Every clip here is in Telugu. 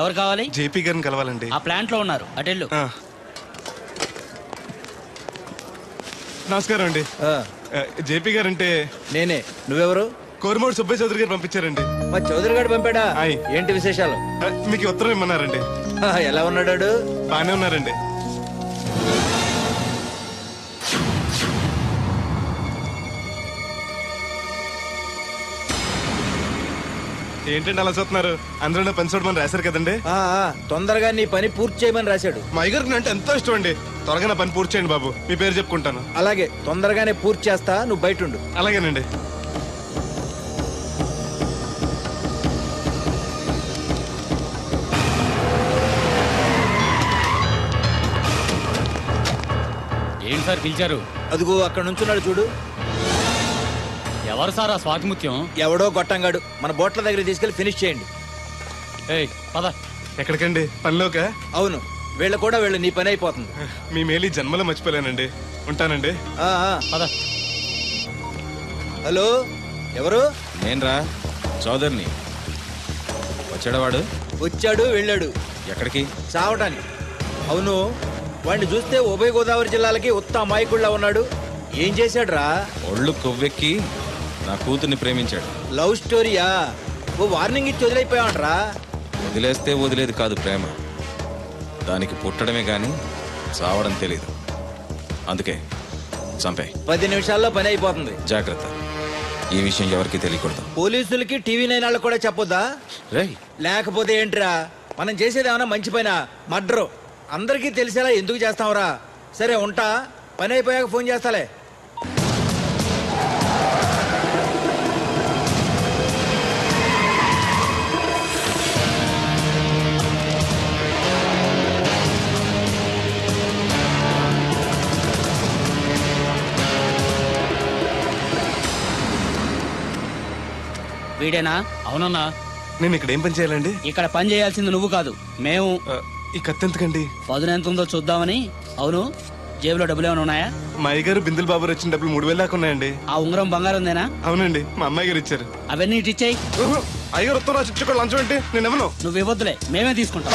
ఎవరు కావాలి? జేపీ గారిని కలవాలండి. ఆ ప్లాంట్ లో ఉన్నారు, అటెళ్ళు. నమస్కారం అండి. జేపీ గారు అంటే నేనే. నువ్వెవరు? కోరమూడు సుబ్బయ్య చౌదరి గారు పంపించారండి. మా చౌదరి గారు పంపాడా? ఏంటి విశేషాలు? మీకు ఉత్తరం ఇమ్మన్నారండి. ఎలా ఉన్నాడు? బానే ఉన్నారండి. ఏంటండి అలా చూస్తున్నారు? అందులో పని చూడమని రాశారు కదండి. తొందరగా నీ పని పూర్తి చేయమని రాశాడు. మా అయ్యగారికి అంటే ఎంతో ఇష్టం అండి. త్వరగా నా పని పూర్తి చేయండి బాబు. మీ పేరు చెప్పుకుంటాను. అలాగే, తొందరగానే పూర్తి చేస్తా, నువ్వు బయట ఉండు. అలాగేనండి. ఏంటి సార్ పిలిచారు? అదిగో అక్కడ నుంచున్నాడు చూడు. ఎవరు సార్ ఆ స్వాతిముత్యం? ఎవడో గొట్టంగాడు. మన బోట్ల దగ్గర తీసుకెళ్లి ఫినిష్ చేయండి. పద. ఎక్కడికండి? పనిలోక? అవును, వీళ్ళ కూడా వీళ్ళు, నీ పని అయిపోతుంది. మీ మేలు జన్మలో మర్చిపోలేనండి. ఉంటానండి. పద. హలో, ఎవరు? నేనరా, చౌదరిని. వచ్చాడవాడు? వచ్చాడు, వెళ్ళాడు. ఎక్కడికి? చావటానికి. అవును, వాడిని చూస్తే ఉభయ గోదావరి జిల్లాలకి ఉత్త అమాయకుడిలా ఉన్నాడు. ఏం చేశాడు రా? ఒళ్ళు కొవ్వెక్కి నా కూతుర్ని ప్రేమించాడు. లవ్ స్టోరీయా? ఓ వార్నింగ్ ఇచ్చి వదిలేకపోయావంట్రా. వదిలేస్తే వదిలేది కాదు ప్రేమ, దానికి పుట్టడమే గాని చావడం తెలీదు. అందుకే చంపే. 10 నిమిషాల్లో పని అయిపోతుంది. జాగ్రత్త, ఈ విషయం ఎవరికి తెలియకూడదు. పోలీసులకి టీవీ 9 వాళ్ళకి కూడా చెప్పొద్దా? రేయ్, లేకపోతే ఏంట్రా, మనం చేసేది ఏమన్నా మంచి పైన మర్డరు అందరికీ తెలిసేలా ఎందుకు చేస్తావురా? సరే ఉంటా, పని అయిపోయాక ఫోన్ చేస్తాలే. వీడేనా? అవునన్నా. నేను ఇక్కడ ఏం పని చేయాలండి? ఇక్కడ పని చేయాల్సింది నువ్వు కాదు, మేము. ఈ కత్తి ఎంతకండి? పదును ఎంత ఉందో చూద్దామని. అవును, జేబులో డబ్బులు ఏమైనా ఉన్నాయా? మా అయ్యగారు బిందులు బాబు వచ్చిన డబ్బులు 3000 దాకా ఉన్నాయండి. ఆ ఉంగరం బంగారం ఉందేనా? అవునండి, మా అమ్మాయి గారు ఇచ్చారు. అవన్నీ ఇటు ఇచ్చేయి. అయ్యగారు ఉత్తరం రాసి ఇచ్చుకో, లంచం ఏంటి? నేను ఇవ్వను. నువ్వు ఇవ్వద్దులే, మేమే తీసుకుంటాం.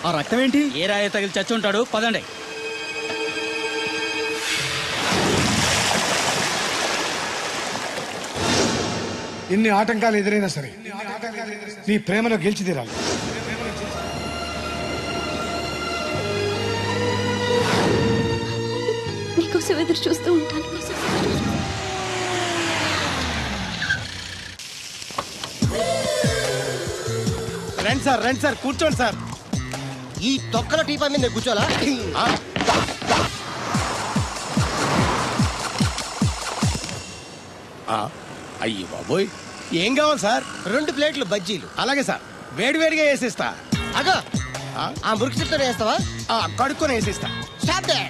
ఆ రక్తం ఏంటి? ఏ రాయి తగిలి చచ్చి ఉంటాడు. పదండి. ఎన్ని ఆటంకాలు ఎదురైనా సరే నీ ప్రేమలో గెలిచి తీరాలి. నీకోసం ఎదురు చూస్తూ ఉంటాను. రండి సార్ కూర్చోండి సార్. ఈ తొక్కల టీపా మీద కూర్చోాలా? అయ్యి బాబోయ్, ఏం కావాలి సార్? 2 ప్లేట్లు బజ్జీలు. అలాగే సార్, వేడివేడిగా వేసిస్తా. అగో ఆ మురికి చెప్తా వేస్తావా? కడుక్కొని వేసిస్తా. Stop they.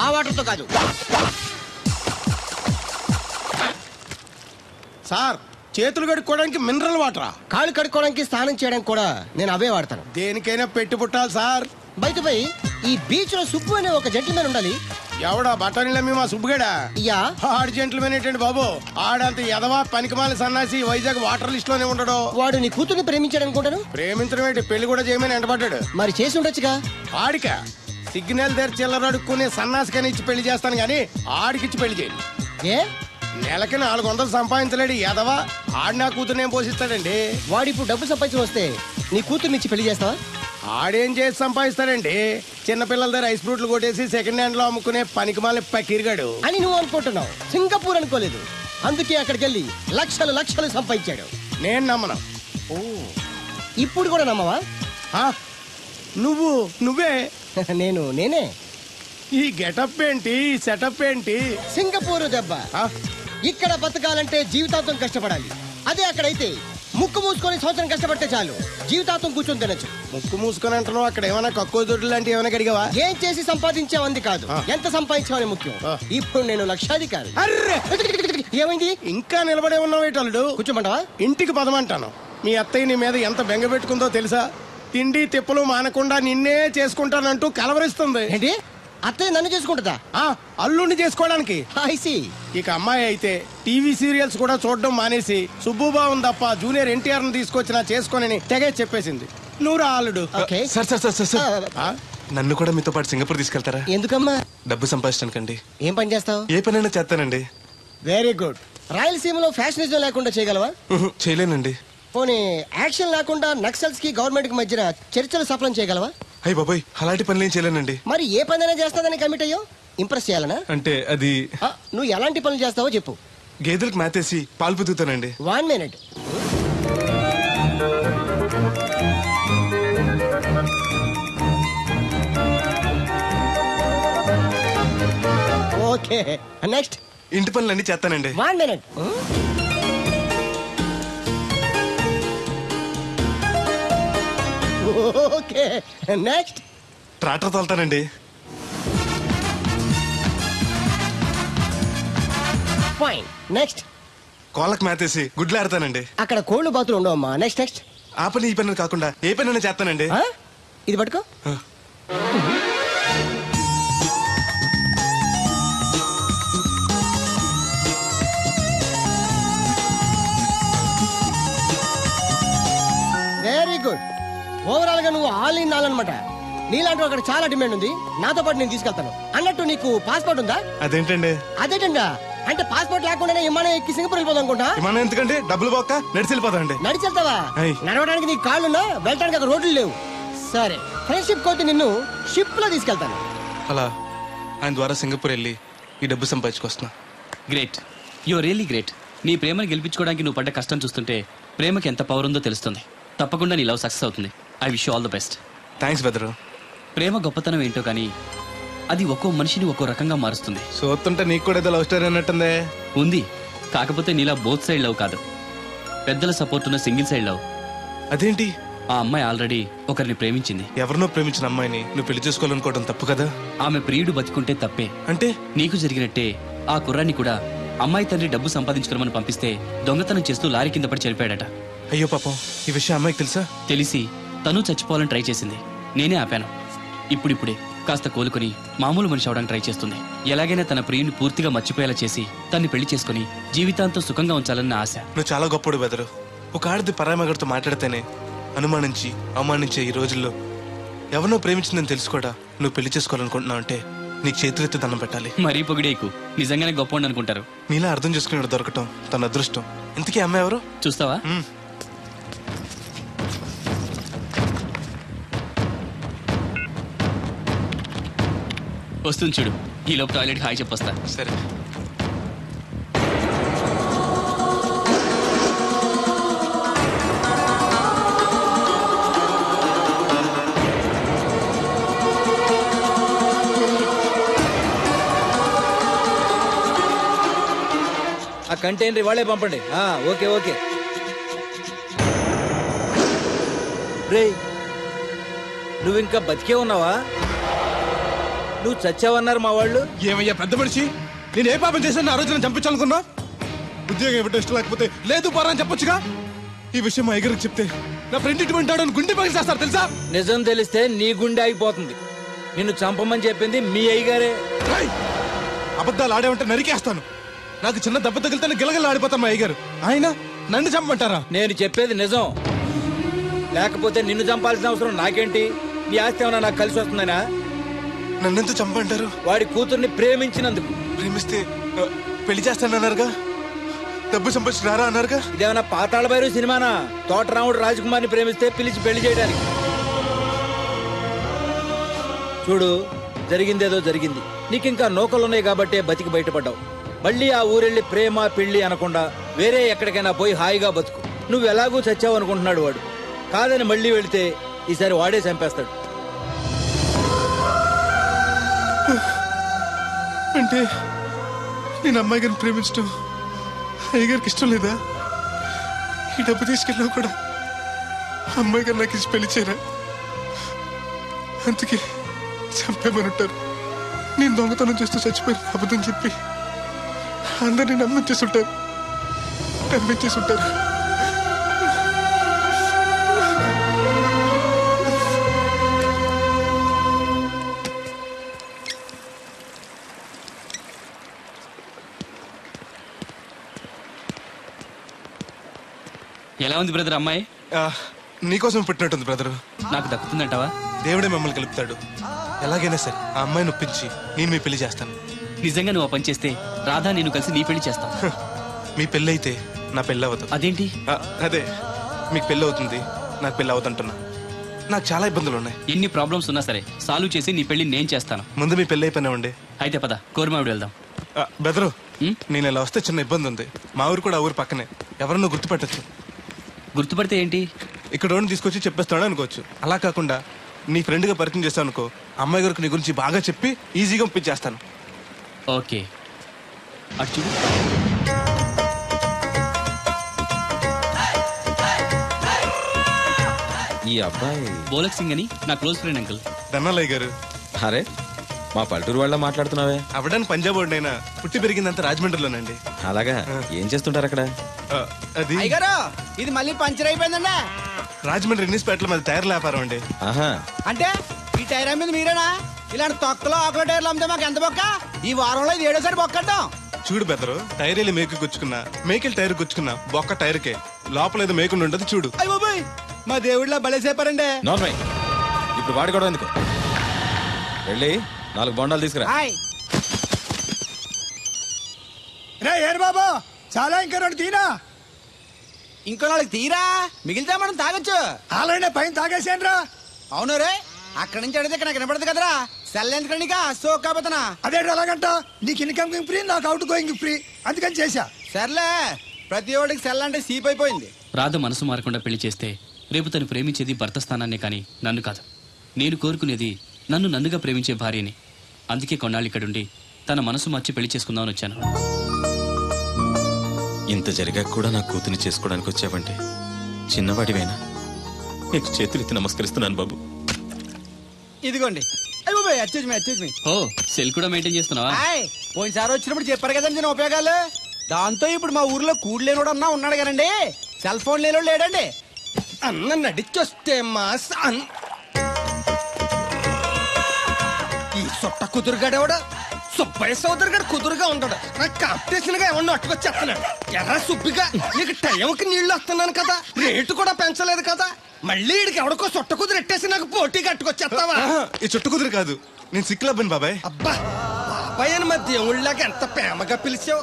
ఆ వాటర్తో కాదు సార్, చేతులు కడుక్కోవడానికి మినరల్ వాటరా? కాళ్ళు కడుక్కోవడానికి స్నానం చేయడానికి కూడా నేను అవే వాడతాను. దేనికైనా పెట్టి పుట్టాలి సార్. బయటపై ఈ బీచ్ లో సుబ్బు అనే ఒక జెంటిల్మెన్ ఉండాలి. ఎవడా బఠానీలమ్మి మా సుబ్బుగడా? యా. ఆడు జెంట్లమెన్ ఏంటండి బాబు? ఆడంత ఎదవా పనికిమాల సన్నాసి వైజాగ్ వాటర్ లిస్ట్ లోనే ఉండడు. వాడు నీ కూతుర్ని ప్రేమించాడు అనుకుంటాను. ప్రేమించడం ఏంటి, పెళ్లి కూడా చేయమని ఎంటబడ్డాడు. మరి చేసి ఉండొచ్చుగా. ఆడిక సిగ్నల్ దగ్గర చిల్లర అడుక్కునే సన్నాసికని ఇచ్చి పెళ్లి చేస్తాను గానీ ఆడికిచ్చి పెళ్లి చేయను. ఏ నెలకి 400 సంపాదించలేడు ఎదవా. ఆడి నా కూతురునేం పోషిస్తాడండి? వాడిప్పుడు డబ్బు సంపాదించి వస్తే నీ కూతుర్ని ఇచ్చి పెళ్లి చేస్తావా? ఆడేం చేసి సంపాదిస్తాడండి? చిన్నపిల్లల దగ్గర ఐస్ ఫ్రూట్లు కొట్టేసి సెకండ్ హ్యాండ్ లో అమ్ముకునే పనికిమాల పకీర్గాడు అని నువ్వు అనుకుంటున్నావు. సింగపూర్ అనుకోలేదు. అందుకే అక్కడికి వెళ్ళి లక్షలు లక్షలు సంపాదించాడు. నేను నమ్మను. ఓ, ఇప్పుడు కూడా నమ్మవా? నువ్వే నేనే. ఈ గెటప్ ఏంటి, ఈ సెటప్ ఏంటి? సింగపూర్ దెబ్బ. ఇక్కడ బతకాలంటే జీవితాంతం కష్టపడాలి. అదే అక్కడైతే ముక్కు మూసుకొని సంవత్సరం కష్టపడితే చాలు, జీవితాంతం కూర్చొని తినచ్చు. ముక్కు మూసుకొని అంటున్నావు, అక్కడ ఏమైనా కక్కువ దొడ్డు లాంటి ఏమైనా కడిగావా? ఏం చేసి సంపాదించావంది కాదు, ఎంత సంపాదించావని ముఖ్యం. ఇప్పుడు నేను లక్షాధికారి. అర్రే, ఏమైంది? ఇంకా నిలబడే ఉన్నావు ఏటల్లుడు? కూర్చోమంటావా? ఇంటికి పదమంటాను. మీ అత్తయ్య నీ మీద ఎంత బెంగ పెట్టుకుందో తెలుసా? తిండి తిప్పలు మానకుండా నిన్నే చేసుకుంటానంటూ కలవరిస్తుంది. ఏంటి, అత్తయ్య నన్ను చేసుకుంటుందా? అల్లుడిని చేసుకోవడానికి. I see. ఇక అమ్మాయి అయితే టీవీ సీరియల్స్ కూడా చూడడం మానేసి సుబ్బుబాబు తప్ప జూనియర్ ఎన్టీఆర్ ని తీసుకొచ్చిన చేసుకోనని తెగే చెప్పేసింది. నువ్వు రా అల్లుడు. Okay. సార్ నన్ను కూడా మీతో పాటు సింగపూర్ తీసుకెళ్తారా? ఎందుకమ్మా? డబ్బు సంపాదించడానికండి. ఏం పని చేస్తావు? ఏ పనైనా చేస్తానండి. Very good. రాయలసీమలో ఫ్యాషనిజం లేకుండా చేయగలవా? చేయలేనండి. పోనీ యాక్షన్ లేకుండా నక్సల్స్ కి గవర్నమెంట్ కి మధ్యన చర్చలు సఫలం చేయగలవా? అయ్యి బాబాయ్, అలాంటి పనులు ఏం చేయలేనండి. మరి ఏ పనైనా చేస్తాదని కమిట్ అయ్యో? ఇంప్రెస్ చేయాలనా? అంటే అది నువ్వు ఎలాంటి పనులు చేస్తావో చెప్పు. గేదెలకు మేతేసి పాలు పుదుగుతానండి. 1 minute. Okay, next. ఇంటి పనులన్నీ చేస్తానండి. 1 minute. Okay, next. ట్రాక్టర్ తోలుతానండి. Fine, next. కోళ్ళకు మేతేసి గుడ్లు ఆడతానండి. అక్కడ కోళ్ళు బాతులు ఉండవమ్మా. Next next. ఆ పని ఈ పని కాకుండా ఏ పనైనా చేస్తానండి. ఇది పట్టుకో. Very good. ఓవరాల్ గా నువ్వు ఆల్ ఇన్ ఆల్ అనమాట. నీలాంటి అక్కడ చాలా డిమాండ్ ఉంది. నాతో పాటు నేను తీసుకెళ్తాను. అన్నట్టు నీకు పాస్పోర్ట్ ఉందా? అదేంటండి? అదేటండా అంటే పాస్పోర్ట్ లేకుండానే విమానం ఎక్కి సింగపూర్ వెళ్ళిపోదాం అనుకుంటా. విమానం ఎందుకంటే డబ్బులు పోక నడిచి వెళ్ళిపోతాండి. నడిచి వెళ్తావా? నడవడానికి నీకు కాళ్ళున్నా, వెళ్ళడానికి అక్కడ రోడ్లు లేవు. సరే, ఫ్రెండ్షిప్ కోతి నిన్ను షిప్ లో తీసుకెళ్తాను. అలా ఆయన ద్వారా సింగపూర్ వెళ్ళి ఈ డబ్బు సంపాదించుకొస్తున్నా. Great, you are really great. నీ ప్రేమను గెలిపించుకోవడానికి నువ్వు పడ్డ కష్టం చూస్తుంటే ప్రేమకి ఎంత పవర్ ఉందో తెలుస్తుంది. తప్పకుండా నీ లవ్ సక్సెస్ అవుతుంది. I wish you all the best. Thanks బెదరు. ప్రేమ గొప్పతనం ఏంటో కానీ అది ఒక్కో మనిషిని ఒక్కో రకంగా మారుస్తుంది. చూస్తుంటే నీకు కూడా ఏదో లవ్ స్టోరీ అన్నట్టుందే. ఉంది, కాకపోతే నీలా బోత్ సైడ్ లవ్ కాదు, పెద్దల సపోర్ట్ ఉన్న సింగిల్ సైడ్ లవ్. అదేంటి? ఆ అమ్మాయి ఆల్రెడీ ఒకరిని ప్రేమించింది. ఎవరినో ప్రేమించిన అమ్మాయిని నువ్వు పెళ్లి చేసుకోవాలనుకోవడం తప్పు కదా? ఆమె ప్రియుడు బతికుంటే తప్పే. అంటే నీకు జరిగినట్టే ఆ కుర్రాన్ని కూడా అమ్మాయి తండ్రి డబ్బు సంపాదించుకోమని పంపిస్తే దొంగతనం చేస్తూ లారీ కింద పడి చనిపోయాడట. అయ్యో పాపం, ఈ విషయం అమ్మాయికి తెలుసా? తెలిసి తను చచ్చిపోవాలని ట్రై చేసింది. నేనే ఆపాను. ఇప్పుడిప్పుడే కాస్త కోలుకొని మామూలు మనిషి అవడానికి ట్రై చేస్తుంది. ఎలాగైనా తన ప్రియుని పూర్తిగా మర్చిపోయేలా చేసి తన్ని పెళ్లి చేసుకుని జీవితాంతం సుఖంగా ఉంచాలన్న ఆశ. నువ్వు చాలా గొప్పడు బెదరు. ఒక ఆడది పరామగడితో మాట్లాడితేనే అనుమానించి అవమానించే ఈ రోజుల్లో ఎవరినో ప్రేమించిందని తెలుసుకోడా నువ్వు పెళ్లి చేసుకోవాలనుకుంటున్నావు అంటే నీకు చేతులెత్తి దండం పెట్టాలి. మరీ పొగిడేకు, నిజంగానే గొప్ప అనుకుంటారు. నీలా అర్థం చేసుకునేవాడు దొరకటం తన అదృష్టం. ఇంతకీ అమ్మాయి ఎవరు? చూస్తావా? వస్తుంది చూడు. ఈ లోపు టాయిలెట్ హాయ్ చెప్పొస్తా. సరే. ఆ కంటైనర్ వాళ్ళే పంపండి. Okay okay. రే, నువ్వు ఇంకా బతికే ఉన్నావా? నువ్వు చచ్చావన్నారు మా వాళ్ళు. ఏమయ్యా పెద్ద మనిషి, నేను ఏ పాపం చేశాను ఆ రోజు నేను చంపించాలనుకున్నా? ఉద్యోగం ఇవ్వటం ఇష్టం లేకపోతే లేదు పరా అని చెప్పొచ్చుగా. ఈ విషయం మా అయ్యగారికి చెప్తే నా ఫ్రెండ్ ఇటువంటి వాడు గుండె పగిలి చేస్తారు తెలుసా? నిజం తెలిస్తే నీ గుండె ఆగిపోతుంది. నిన్ను చంపమని చెప్పింది మీ అయ్యగారే. అబద్ధాలు ఆడేమంటే నరికేస్తాను. నాకు చిన్న దెబ్బ తగిలితే గిలగల ఆడిపోతాను మా అయ్యగారు. ఆయన నన్ను చంపమంటారా? నేను చెప్పేది నిజం. లేకపోతే నిన్ను చంపాల్సిన అవసరం నాకేంటి? నీ ఆస్తి ఏమన్నా నాకు కలిసి వస్తుందనా? నన్నెంత చంపంటారు? వాడి కూతుర్ని ప్రేమించినందుకు. ప్రేమిస్తే పెళ్లి చేస్తానన్నారుగా, డబ్బు సంపాదించి రారా అన్నారుగా. ఇదేమన్నా పాతాళ భైరవ సినిమానా? తోటరాముడు రాజకుమార్ని ప్రేమిస్తే పిలిచి పెళ్లి చేయడానికి. చూడు, జరిగిందేదో జరిగింది. నీకింకా నౌకలున్నాయి కాబట్టే బతికి బయటపడ్డావు. మళ్ళీ ఆ ఊరెళ్ళి ప్రేమ పెళ్లి అనకుండా వేరే ఎక్కడికైనా పోయి హాయిగా బతుకు. నువ్వు ఎలాగూ చచ్చావు అనుకుంటున్నాడు వాడు. కాదని మళ్ళీ వెళితే ఈసారి వాడే చంపేస్తాడు. అంటే నేను అమ్మాయి గారిని ప్రేమించడం అయ్యగారికి ఇష్టం లేదా? ఈ డబ్బు తీసుకెళ్ళినా కూడా అమ్మాయి గారు నాకు ఇచ్చి పెళ్లి చేయరా? అందుకే చంపేమని ఉంటారు. నేను దొంగతనం చేస్తూ చచ్చిపోయిన అబద్ధం చెప్పి అందరినీ నమ్మించేస్తుంటారు. ఎలా ఉంది బ్రదర్ అమ్మాయి? నీకోసం పెట్టినట్టుంది బ్రదరు. నాకు దక్కుతుందంటావా? దేవుడే మిమ్మల్ని కలుపుతాడు. ఎలాగైనా సరే ఆ అమ్మాయిని ఒప్పించి నేను మీ పెళ్లి చేస్తాను. నిజంగా నువ్వు ఆ పని చేస్తే రాధా నేను కలిసి నీ పెళ్లి చేస్తాం. మీ పెళ్ళి అయితే నా పెళ్ళి అవ్వదు. అదేంటి? అదే, మీకు పెళ్ళి అవుతుంది, నాకు పెళ్ళి అవుతుంటున్నా. నాకు చాలా ఇబ్బందులు ఉన్నాయి. ఎన్ని ప్రాబ్లమ్స్ ఉన్నా సరే సాల్వ్ చేసి నీ పెళ్లి నేను చేస్తాను. ముందు మీ పెళ్ళి అయిపోయినామండి. అయితే పద, కోరమావిడి వెళ్దాం. బెదరు, నేను ఇలా వస్తే చిన్న ఇబ్బంది ఉంది. మా ఊరు కూడా ఆ ఊరు పక్కనే. ఎవరన్నా గుర్తుపెట్టచ్చు. గుర్తుపడితే ఏంటి? ఇక్కడ ఓన్ తీసుకొచ్చి చెప్పేస్తాడు అనుకోవచ్చు. అలా కాకుండా నీ ఫ్రెండ్గా పరిచయం చేస్తాను అనుకో, అమ్మాయి గారికి నీ గురించి బాగా చెప్పి ఈజీగా పంపించేస్తాను. ఓకే, అటు చూడు. ఈ అబ్బాయి బోలక్ సింగ్ అని నా క్లోజ్ ఫ్రెండ్ అంకుల్. ధనాలయ్య గారు. అరే, మా పల్లెటూరు వాళ్ళ మాట్లాడుతున్నావే? అవడానికి పంజాబ్ వాడినైనా పుట్టి పెరిగిందంతా రాజమండ్రిలోనండి. అలాగా? ఏం చేస్తుంటారు అక్కడ? అది ఇది మళ్ళీ పంచర్ అయిపోయిందండి. రాజమండ్రి ఇన్నిస్పేటలో మాది టైర్ల వ్యాపారం అండి. ఆహా, అంటే ఈ టైర్ మీద మీరేనా? ఇలాంటి తొక్కలో ఆకుల టైర్లు అమ్మితే మాకు ఎంత బొక్క? ఈ వారంలో ఇది 7వ బొక్కడ్డాం. చూడు బెదరు, టైర్ వెళ్ళి మేకు గుచ్చుకున్నా, మేకెళ్ళి టైర్ గుచ్చుకున్నా, బొక్క టైర్కే, లోపల ఏదో మేకుండా ఉండదు చూడు. అయ్య బాబాయ్, మా దేవుడిలా బలేసేపారండి. నార్మల్. ఇప్పుడు వాడుకోవడం ఎందుకు? వెళ్ళి 4 బొండాలు తీసుకురా. రే ఏరు బాబు, చాలా ఇంకా 2 తీరా. ఇంకో 4 తీరా, మిగిలితే మనం తాగొచ్చు. ఆల్రెడీ పైన తాగేసాను రా. అవును రే, అక్కడి నుంచి అడిగితే ఇక్కడ నాకు వినపడదు కదరా. సెల్ ఎందుకండి సో కాబోతున్నా. అదే అలాగంట, నీకు ఇన్కమ్ ఫ్రీ, నాకు అవుట్ గోయింగ్ ఫ్రీ, అందుకని చేశా. సర్లే, ప్రతి ఒడికి సెల్ అంటే సీప్ అయిపోయింది. రాధ మనసు మారకుండా పెళ్లి చేస్తే రేపు తను ప్రేమించేది భర్త స్థానాన్నే కానీ నన్ను కాదు. నేను కోరుకునేది నన్నుగా ప్రేమించే భార్యని. అందుకే కొన్నాళ్ళు ఇక్కడుండి తన మనసు మార్చి పెళ్లి చేసుకుందామని వచ్చాను. ఇంత జరిగాక కూడా నా కూతుని చేసుకోవడానికి వచ్చావంటే చిన్నవాడివైనా నీకు చేతులెత్తి నమస్కరిస్తున్నాను బాబు. ఇదిగోండి. ఓ, సెల్ కూడా మెయింటైన్ చేస్తున్నావా? పోయినసారి వచ్చినప్పుడు చెప్పారు కదండి నేను ఉపయోగాలు. దాంతో ఇప్పుడు మా ఊర్లో కూడలేనోడు అన్నా ఉన్నాడు కదండి, సెల్ ఫోన్ లేనోడు లేడండి. అన్న నడిచొస్తే మాస్ ఈ సొట్ట కుదురుగాడేవాడు సుబ్బయ్య సోదరు గారు కుదురుగా ఉంటాడు. నాకు కాంపిటీషన్ గా ఏమన్నా అట్టుకొచ్చేస్తున్నాడు. ఎర్ర సుబ్బిగా నీకు టైంకి నీళ్లు వస్తున్నాను కదా, రేటు కూడా పెంచలేదు కదా, మళ్ళీ ఇడికి ఎవడికో సొట్ట కుదురు ఎట్టేసి నాకు పోటీ కట్టుకొచ్చేస్తావా? ఈ చుట్టు కుదురు కాదు, నేను సిక్కులబ్బాను బాబాయ్. అబ్బా, బాబాయ్ అని మా దేవుళ్ళకి ఎంత ప్రేమగా పిలిచావు.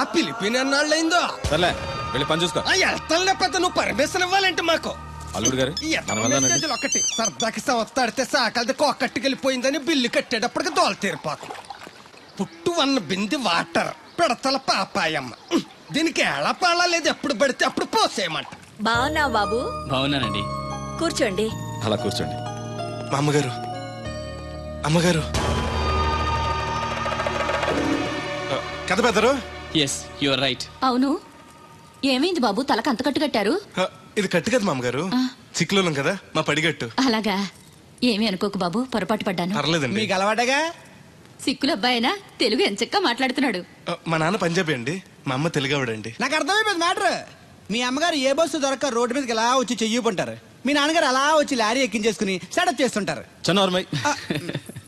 ఆ పిలిపిన ఎన్నాళ్ళైందో. సర్లే వెళ్ళి పని చూసుకో. వెళ్తానులే పెద్ద, నువ్వు పర్మిషన్ ఇవ్వాలంటే మాకు. అల్లుడు గారు మనం వెళ్దామండి. మెసేజ్లు ఒకటి సరదాకి సంవత్సరాడితే సాకలది కోకట్టుకెళ్ళిపోయిందని బిల్లు కట్టేటప్పటికి దోల తీరిపోతుంది. పుట్టు వన్న బింది వాటర్ పిడతల పాపాయమ్మ. దీనికి ఎలా పాడలేదు, ఎప్పుడు పడితే అప్పుడు పోసేయమంట. బావున్నా బాబు? బాగున్నానండి. కూర్చోండి. అలా కూర్చోండి. మా అమ్మగారు, అమ్మగారు కథ పెద్దరు. Yes your right. అవును, ఏమైంది బాబు తలకు అంత కట్టు కట్టారు? ఇది కట్టు కదా మా అమ్మగారు, చిక్కులోలం కదా మా పడిగట్టు. అలాగా, ఏమీ అనుకోకు బాబు, పొరపాటు పడ్డాను. పర్లేదండి. మీకు అలవాటగా. సిక్కుల అబ్బాయినా తెలుగు ఎంచక్కా మాట్లాడుతున్నాడు. మా నాన్న పంజాబీ అండి, మా అమ్మ తెలుగావిడండి. నాకు అర్థమైపోయింది మ్యాటర్. మీ అమ్మగారు ఏ బస్సు దొరక్క రోడ్డు మీదకి ఎలా వచ్చి చెయ్యిపుంటారు, మీ నాన్నగారు అలా వచ్చి లారీ ఎక్కించేసుకుని సెటప్ చేస్తుంటారు. చన్నోర్మై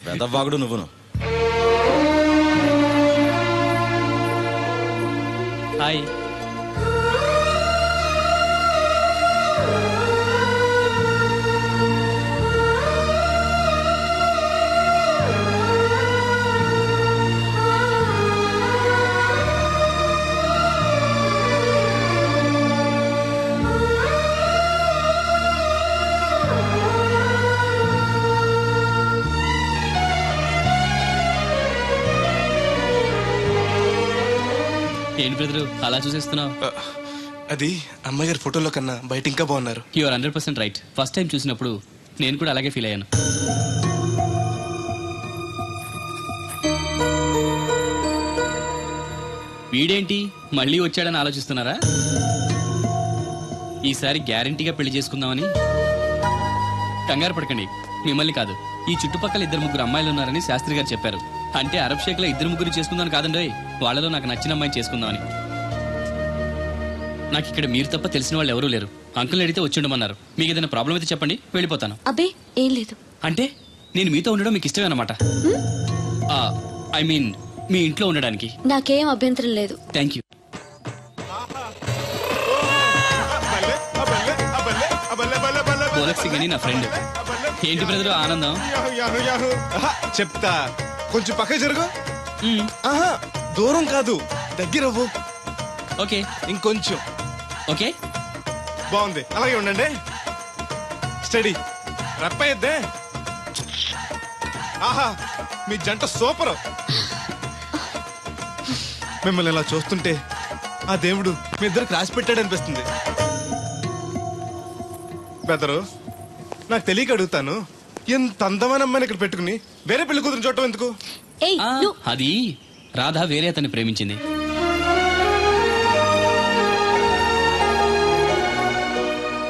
వెదవ్వాగుడు నువ్వును. హాయ్. ఏంటి బ్రదరు అలా చూసేస్తున్నావు? అది అమ్మగారి ఫోటోలో కన్నా బయట ఇంకా బాగున్నారు. You are 100% right. First time చూసినప్పుడు నేను కూడా అలాగే ఫీల్ అయ్యాను. వీడేంటి మళ్ళీ వచ్చాడని ఆలోచిస్తున్నారా? ఈసారి గ్యారంటీగా పెళ్లి చేసుకుందామని. కంగారు పడకండి, మిమ్మల్ని కాదు, ఈ చుట్టుపక్కల 2-3 అమ్మాయిలు ఉన్నారని శాస్త్రి గారు చెప్పారు. అంటే అరబ్ షేక్ లో 2-3 చేసుకుందాం కాదండి, వాళ్ళలో నాకు నచ్చిన అమ్మాయిని చేసుకుందామని. నాకు ఇక్కడ మీరు తప్ప తెలిసిన వాళ్ళు ఎవరూ లేరు. అంకుల్ అడిగితే వచ్చి ఉండమన్నారు. మీకు ఏదైనా ప్రాబ్లం అయితే చెప్పండి, వెళ్ళిపోతాను. అబ్బే ఏం లేదు. అంటే నేను మీతో ఉండడం మీకు ఇష్టమే అన్నమాట. ఐ మీన్ మీ ఇంట్లో ఉండడానికి. నాకేం అభ్యంతరం లేదు. Thank you. బోలక్సి గని నా ఫ్రెండ్. ఏంటి బ్రదర్ ఆనందం? చెప్తా, కొంచెం పక్క జరుగు. ఆహా, దూరం కాదు, దగ్గర అవ్వు. ఓకే, ఇంకొంచెం. ఓకే, బాగుంది, అలాగే ఉండండి. స్టడీ రప్పయ్యద్దే. ఆహా, మీ జంట సూపర్. మిమ్మల్ని ఇలా చూస్తుంటే ఆ దేవుడు మీ ఇద్దరికి రాసి పెట్టాడు అనిపిస్తుంది. బెదరు, నాకు తెలియక అడుగుతాను, ఎంత అందమైన అమ్మాయిని ఇక్కడ పెట్టుకుని వేరే పెళ్లి కూతురు చూడటం ఎందుకు? అది రాధ వేరే అతన్ని ప్రేమించింది.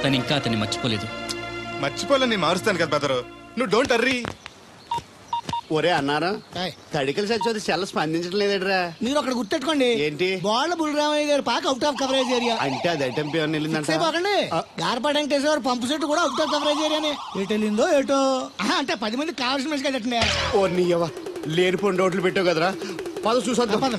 తను ఇంకా అతన్ని మర్చిపోలేదు. మర్చిపోలేని మారుస్తాను కదా బెదరు, నువ్వు డోంట్ అర్రీ. ఒరే అన్నారా, తడికలు సచ్చి సెల్ స్పందించడం లేదట్రా. మీరు అక్కడ గుర్తెట్టుకోండి, ఏంటి బాల బుల్రామయ్య గారి పాక అవుట్ ఆఫ్ కవరేజ్ ఏరియా అంటే అది ఐటమ్ పేరు వెళ్ళిందంటే గార్పాడు వెంకటేశ్వర పంపు సెట్ కూడా అవుట్ ఆఫ్ కవరేజ్ ఏరియానే. ఎటు వెళ్ళిందో ఏటో. అంటే 10 మంది కావాల్సిన మనిషి కదటండి. ఓ నీయవా, లేనిపోయిన రోడ్లు పెట్టావు కదరా. పద చూసొద్దాం.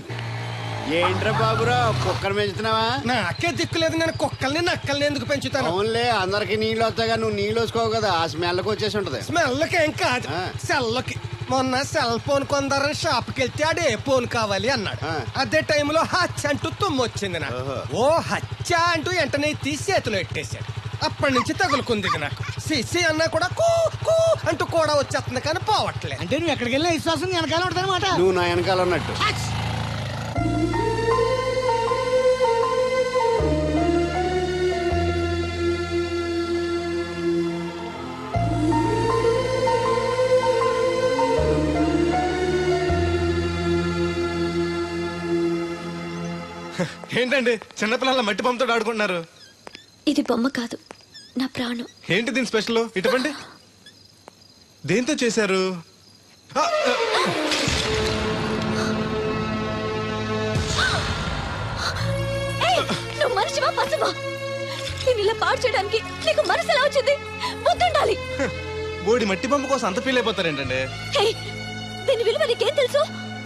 ఏంట్రా బాబురా, కుక్కర్ పెంచుతున్నావా? నాకే దిక్కులేదు కానీ కుక్కల్ని నక్కల్ని ఎందుకు పెంచుతాను? అవునులే, అందరికి నీళ్ళు వస్తాగా, నువ్వు నీళ్ళు వేసుకోవు కదా, ఆ స్మెల్కి వచ్చేసి ఉంటది. స్మెల్కి ఏం కాదు, సెల్లకి. మొన్న సెల్ ఫోన్ కొందరని షాప్కి వెళ్తే ఆడే ఫోన్ కావాలి అన్నాడు. అదే టైంలో హచ్చ అంటూ తుమ్మొచ్చింది నాకు. ఓ హచ్చ అంటూ వెంటనే తీసి చేతిలో పెట్టేశాడు. అప్పటి నుంచి తగులుకుంది నాకు. సిసి అన్నా కూడా కూ కూ అంటూ కూడా వచ్చేస్తుంది కానీ పోవట్లేదు. అంటే నువ్వు ఎక్కడికి వెళ్ళిన విశ్వాసం వెనకాల ఉంటుందన్నమాట. నువ్వు నా వెనకాల ఉన్నట్టు. ఏంటండి చిన్నపిల్లల మట్టి బొమ్మతో ఆడుకుంటున్నారు? ఇది బొమ్మ కాదు, నా ప్రాణం. ఏంటి దీని స్పెషల్? ఇటువంటి దేంతో చేశారు? నువ్వు మనిషివా పశువా? నేను ఇలా పాడు చేయడానికి నీకు మనసు ఎలా వచ్చింది? బుద్ధుండాలి. బోడి మట్టి బొమ్మ కోసం అంత ఫీల్ అయిపోతారేంటండి? దీని విలువ నీకేం తెలుసు?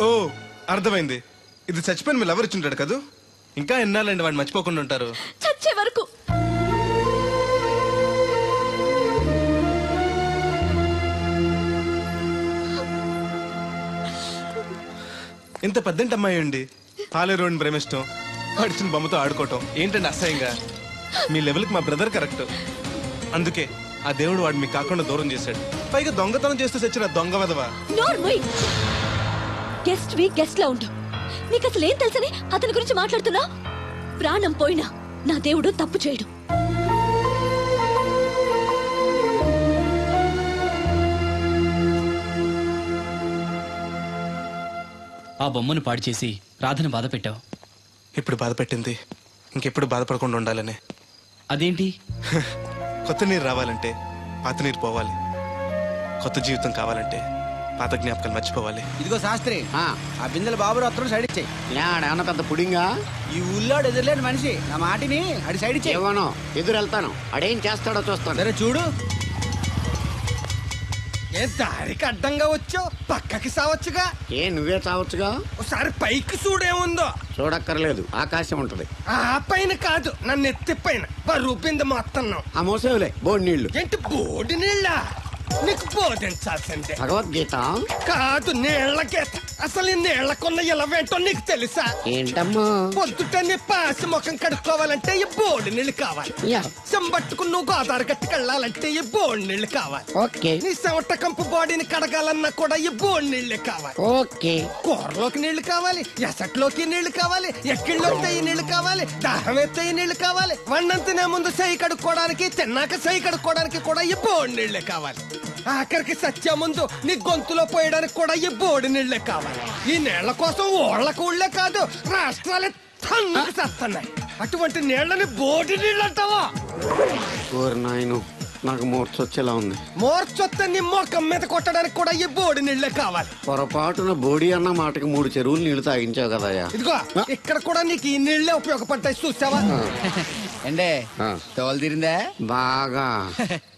ఓ అర్థమైంది, ఇది చచ్చిపోయిన మీరు ఎవరు ఇచ్చుంటాడు కదా. ఇంకా ఎన్నాళ్ళండి వాడిని మర్చిపోకుండా ఉంటారు? చచ్చే వరకు. ఇంత పెద్దంటి అమ్మాయి అండి, పాలేరోని ప్రేమ ఇష్టం, పడిచిన బొమ్మతో ఆడుకోవటం ఏంటండి అసహ్యంగా? మీ లెవెల్కి మా బ్రదర్ కరెక్ట్. అందుకే ఆ దేవుడు వాడు మీకు కాకుండా దూరం చేశాడు. పైగా దొంగతనం చేస్తూ చచ్చిన దొంగ వెధవా. గెస్ట్ వి గెస్ట్ లా ఉండు. నీకు అసలు ఏం తెలుసని అతని గురించి మాట్లాడుతున్నా? ప్రాణం పోయినా నా దేవుడు తప్పు చేయడు. ఆ బొమ్మను పాడు చేసి రాధను బాధ పెట్టావు. ఇప్పుడు బాధ పెట్టింది ఇంకెప్పుడు బాధపడకుండా ఉండాలనే. అదేంటి? కొత్త నీరు రావాలంటే పాత నీరు పోవాలి, కొత్త జీవితం కావాలంటే పాత జ్ఞాపకాలు మర్చిపోవాలి. ఇదిగో శాస్త్రి, ఆ బిందెల బాబు అత్తరు సైడ్ ఇచ్చాయి. ఏమన్నా పెద్ద పుడింగా? ఈ ఊళ్ళో ఎదురులేని మనిషి నా మాటిని అడి సైడ్ ఇచ్చాయి. ఏమనో ఎదురు వెళ్తాను, అడేం చేస్తాడో చూస్తాను. సరే చూడు. ఏ దారికి అడ్డంగా వచ్చావు, పక్కకి సావచ్చుగా. ఏ నువ్వే చావచ్చుగా. ఒకసారి పైకి చూడేముందో. చూడక్కర్లేదు, ఆకాశం ఉంటది. ఆ పైన కాదు, నన్ను ఎత్తి పైన రూపింది మొత్తం. ఆ మోసేవులే బోడి నీళ్లు. ఏంటి బోడి నీళ్ళ? నీకు బోధించాల్సిందే. భగవద్గీత కాదు, నీళ్ల గీత. అసలు ఈ నీళ్లకున్న ఇలవేంటో నీకు తెలుసా? ఏంటమ్మా? పొద్దుట నీ పాసి ముఖం కడుక్కోవాలంటే ఈ బోడి నీళ్ళు కావాలి. చెంబట్టుకుని నువ్వు గోదావరి గట్టుకు వెళ్ళాలంటే ఈ బోడి నీళ్ళు కావాలి. ఓకే. నీ చెమట కంపు బాడీని కడగాలన్నా కూడా ఈ బోడి నీళ్ళే కావాలి. ఓకే. కూరలోకి నీళ్లు కావాలి, ఎసట్లోకి నీళ్లు కావాలి, ఎక్కిళ్ళొస్తే ఈ నీళ్లు కావాలి, దాహం ఎత్తే ఈ నీళ్లు కావాలి. వండంతినే ముందు సై కడుక్కోవడానికి, తిన్నాక సై కడుక్కోవడానికి కూడా ఈ బోడి నీళ్లే కావాలి. ఆఖరికి సత్య ముందు నీ గొంతులో పోయడానికి కూడా ఈ బోడి నీళ్లే కావాలి. ఈ నీళ్ల కోసం ఓళ్లకు ఊళ్ళే కాదు, రాష్ట్రాలే తన్నుకు చేస్తున్నాయి. అటువంటి నీళ్లని బోడి నీళ్ళు అంటావా? నాయను, నాకు మూర్చొచ్చేలా ఉంది. మోర్చొత్తే నీ మొఖం మీద కొట్టడానికి కూడా ఈ బోడి నీళ్లే కావాలి. పొరపాటున బోడి అన్న మాటకి 3 చెరువులు నీళ్లు తాగించావు కదా. ఇదిగో ఇక్కడ కూడా నీకు ఈ నీళ్లే ఉపయోగపడతాయి, చూసావా? అంటే తోలు తీరిందా? బాగా.